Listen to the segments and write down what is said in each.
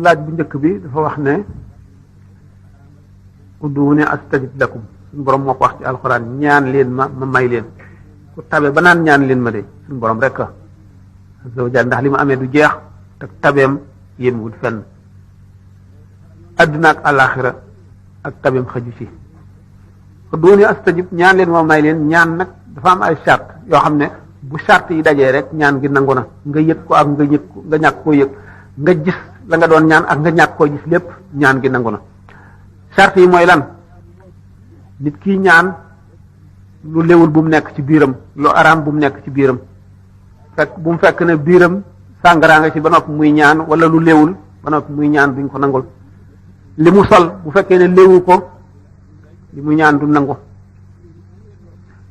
laaj bu njëkk bi dafa wax ne ud'uuni astajib lakum suñu borom moo ko wax ci alxuraan ñaan leen ma may leen ku tabe ba naan ñaan leen ma de suñu borom rek la azza wa jalla ndax li ma amee du jeex te tabeem yéen wut fenn adduna ak alaxira ak tabeem xaju ci ud'uuni astajib ñaan leen ma may leen ñaan nag dafa am ay charte yoo xam ne bu charte yi dajee rek ñaan gi nangu na nga yëg ko ak nga yëg ko nga ñàkk koo yëg nga gis la nga doon ñaan ak nga ñàkk koo gis lépp ñaan gi nangu na charte yi mooy lan nit ki ñaan lu léwul bu mu nekk ci biiram lu araam bu mu nekk ci biiram fekk bu mu fekk ne biiram sàngaraa nga ci ba noppi muy ñaan wala lu léwul ba noppi muy ñaan duñ ko nangul li mu sol bu fekkee ne léwu ko li mu ñaan du nangu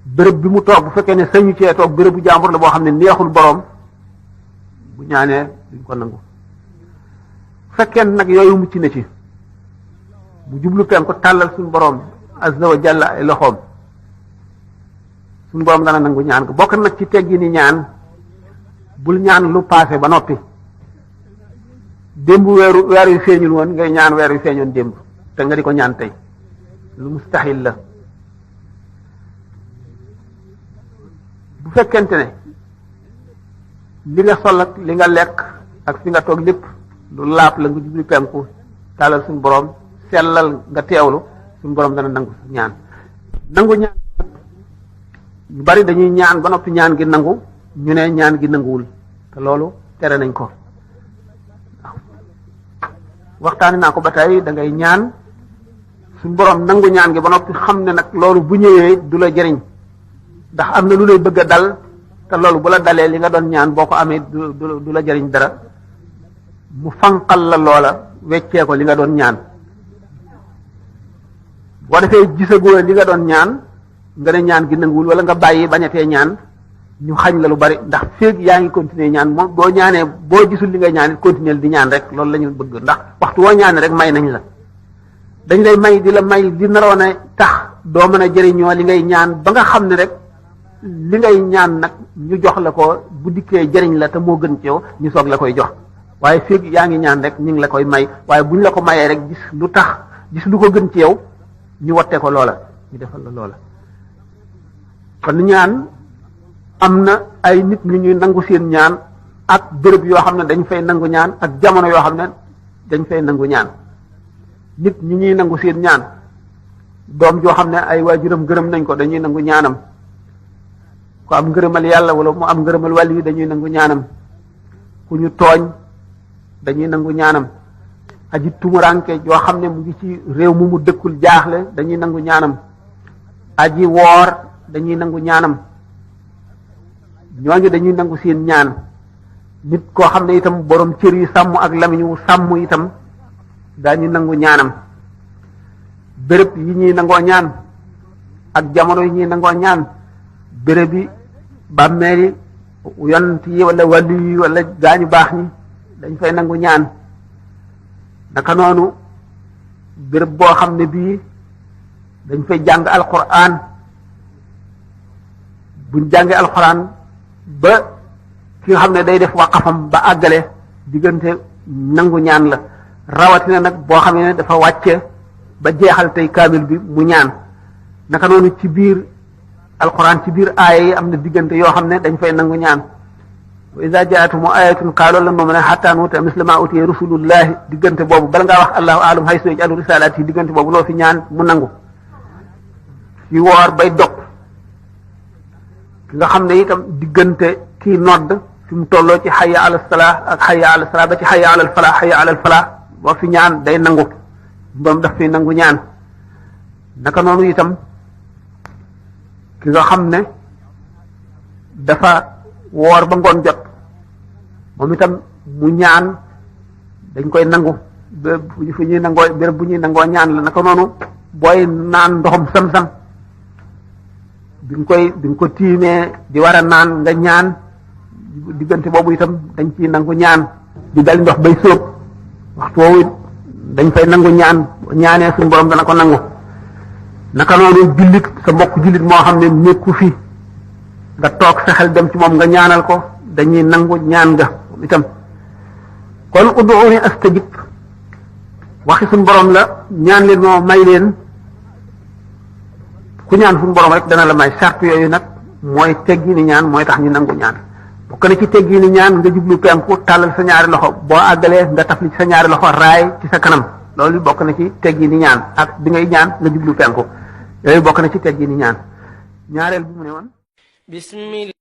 béréb bi mu toog bu fekkee ne sañu cee toog béréb bu jàmbur la boo xam ne neexul boroom bu ñaanee duñ ko nangu fekkee nag yooyu mucc na ci bu jublu penku tàllal suñu boroom azza wa jalla ay loxoom suñu boroom dana nangu ñaan ko bokk nag ci teggi ni ñaan bul ñaan lu paase ba noppi démb weer yu feeñul woon ngay ñaan weer yu feeñoon démb te nga di ko ñaan tey lu mustaxil la bu fekkente ne li nga sol ak li nga lekk ak fi nga toog lépp lu laap la nga jublu penku tàllal suñu boroom sellal nga teewlu suñu boroom dana nangu ñaan nangu ñaan ñu bari dañuy ñaan ba noppi ñaan gi nangu ñu ne ñaan gi nanguwul te loolu tere nañ ko waxtaani naa ko ba tey da ngay ñaan suñu boroom nangu ñaan gi ba noppi xam ne nag loolu bu ñëwee du la jëriñ ndax am na lu lay bëgg a dal te loolu bu la dalee li nga doon ñaan boo ko amee du la jëriñ dara mu fanqal la loola weccee ko li nga doon ñaan boo defee gisagoo li nga doon ñaan nga ne ñaan gi nanguwul wala nga bàyyi bañatee ñaan ñu xañ la lu bari ndax féeg yaa ngi continuer ñaan moom boo ñaanee boo gisul li nga ñaan it continuer di ñaan rek loolu la ñu bëgg ndax waxtu woo ñaanee rek may nañ la dañ lay may di la may di naroon a tax doo mën a jëriñoo li ngay ñaan ba nga xam ne rek li ngay ñaan nag ñu jox la ko bu dikkee jëriñ la te moo gën ci yow ñu soog la koy jox waaye féeg yaa ngi ñaan rek ñu ngi la koy may waaye buñ la ko mayee rek gis lu tax gis lu ko gën ci yow ñu watte ko loola ñu defal la loola kon ñaan am na ay nit ñu ñuy nangu seen ñaan ak béréb yoo xam ne dañ fay nangu ñaan ak jamono yoo xam ne dañ fay nangu ñaan nit ñi ñuy nangu seen ñaan doom joo xam ne ay waajuram gërëm nañ ko dañuy nangu ñaanam ku am ngërëmal yàlla wala mu am ngërëmal wàll yi dañuy nangu ñaanam ku ñu tooñ dañuy nangu ñaanam aji tumuranke joo xam ne mu ngi ci réew mu dëkkul jaaxle dañuy nangu ñaanam aji woor dañuy nangu ñaanam ñooñu dañuy nangu seen ñaan nit koo xam ne itam borom cër yi sàmm ak lamiñ wu sàmm itam daañu nangu ñaanam béréb yi ñuy nangoo ñaan ak jamono yi ñuy nangoo ñaan béréb yi bàmmeel yi yonent yi wala wàllu yi wala gaañu baax ñi dañ fay nangu ñaan naka noonu béréb boo xam ne bii dañ fay jàng alquran buñ jàngee alquran ba ki nga xam ne day def waqafam ba àggale diggante nangu ñaan la rawatina nag boo xam ne dafa wàcce ba jeexal tey kaamil bi mu ñaan naka noonu ci biir alquran ci biir aaya yi am na diggante yoo xam ne dañ fay nangu ñaan wa iza jaatuhum ayatun qaalu lan nu'mina hatta nu'ta misla ma utiya rusulullahi diggante boobu bala ngaa wax allahu a'lam haysu yaj'alu risalati diggante boobu loo fi ñaan mu nangu ci woor bay dog ki nga xam ne itam diggante kii nodd fi mu tolloo ci hayya ala salah ak hayya ala salah ba ci hayya ala falah hayya ala falah boo fi ñaan day nangu moom daf fi nangu ñaan naka noonu itam ki nga xam ne dafa woor ba ngoon jot moom itam mu ñaan dañ koy nangu fu ñuy nangoo béréb bu ñuy nangoo ñaan la naka noonu booy naan ndoxum sam-sam bi nga ko tiimee di war a naan nga ñaan diggante boobu itam dañ ciy nangu ñaan di dal ndox bay sóob waxtu woowu dañ fay nangu ñaan ñaanee suñu borom dana ko nangu naka noonu jullit sa mbokk jullit moo xam ne nekku fi nga toog sa xel dem ci moom nga ñaanal ko dañuy nangu ñaan nga itam kon ud'uuni astajib waxi suñ borom la ñaan leen moo may leen ku ñaan suñ borom rek dana la may sart yooyu nag mooy teggi ni ñaan mooy tax ñu nangu ñaan bokk na ci teggi ni ñaan nga jublu penku tàllal sa ñaari loxo boo àggalee nga tafli ci sa ñaari loxo raay ci sa kanam loolu bokk na ci teggi ni ñaan ak bi ngay ñaan nga jublu penku yooyu bokk na ci teggi ni ñaan ñaareel bi mu ne woon bismillah